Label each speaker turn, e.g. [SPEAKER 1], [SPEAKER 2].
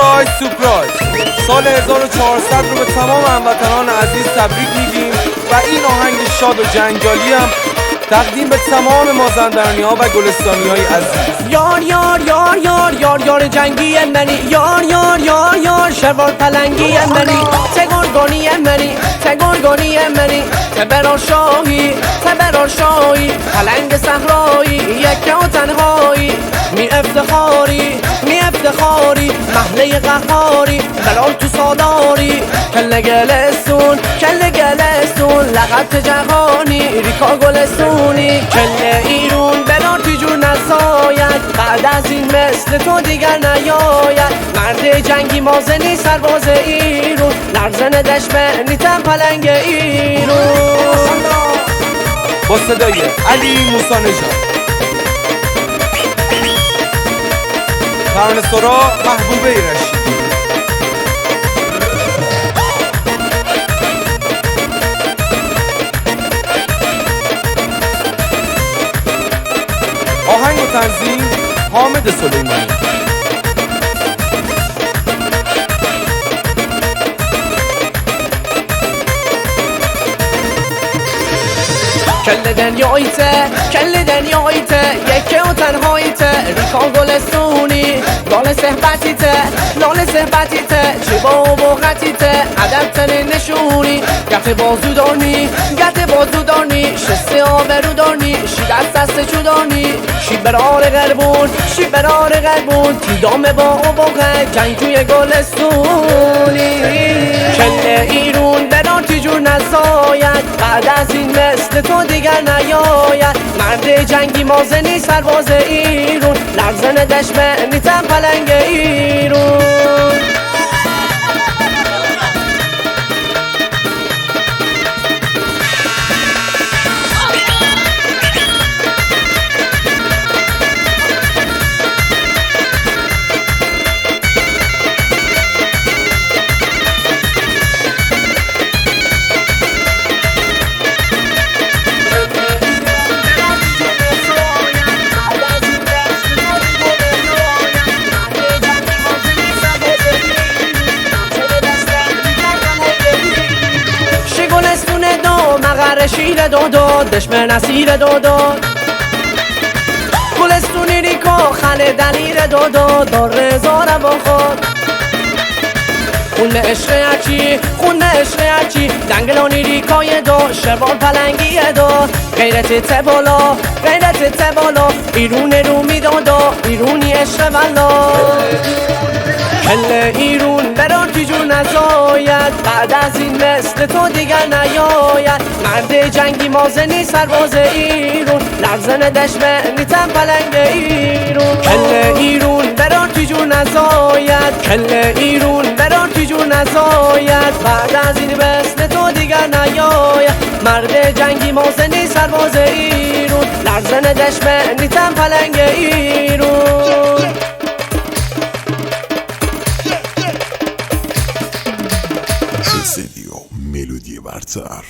[SPEAKER 1] سورپرایز سورپرایز. سال 1400 رو به تمام هموطنان عزیز تبریک میگیم و این آهنگ شاد و جنجالی هم تقدیم به تمام مازندرانی‌ها و گلستانی‌های عزیز.
[SPEAKER 2] یار یار یار یار یار یار جنگی منی، یار یار یار یار شروار پلنگی منی، تگرگانی منی، تگرگانی منی، تبرار شاهی، تبرار شاهی، پلنگ صحرایی، یک و تنهایی، می افتخاری، می افتخاری، محله قهاری، بلال تو سالاری، کل گلستون، کل گلستون، لغت جهانی، ریکا گلستونی، کل ایرون بلال پی جور نزاید، بعد از این مثل تو دیگر نیاید، مرد جنگی مازنی سرباز ایرون، لرزن دشمنی تن پلنگ ایرون.
[SPEAKER 1] با صدای علی موسی نژاد، ترانه سرا محبوبه رشیدی. آهنگ و تنظیم حامد سلیمانی.
[SPEAKER 2] کل دنیایته، کل دنیایته، یکی و تنهایته، ریکا گلستونی، لال صحبتیته، لال صحبتیته، چه با وقتیته، ادب تن نشونی، گت بازو دارنی، گت بازو دارنی، شست آبرو دارنی، شی دست چودانی، شی برار غربون، شی برار غربون، تیدام با اوباقه، جنگجوی گلستونی، کل ایرون برار تیجور نزاید، بعد از این مثل تو دیگر نیاید، مرد جنگی مازنی سرباز ایرون، لرزن دشمنی تن پلنگ ایرون. شیر دودو دشمن اسیر دودو، گلستونی ریکا خل دلیر دودو، دار زاره با خود خون عشق اچی، خون عشق اچی، دنگلانی ریکای دو، شروار پلنگی دو، غیرت تبالا، غیرت تبالا، ایرون رومی دودو، ایرونی عشق والا، کل ایرون برار تیجور نزاید، بعد از این مثل تو دیگر نیاید، مرد جنگی مازنی سرباز ایرون، لرزن دشمنی تن پلنگ ایرون، کل ایرون برار تیجور نزاید، کل ایرون برار تیجور نزاید، بعد از این مثل تو دیگر نیاید، مرد جنگی مازنی سرباز ایرون، لرزن دشمنی تن پلنگ ایرون.
[SPEAKER 3] Melodie برتر.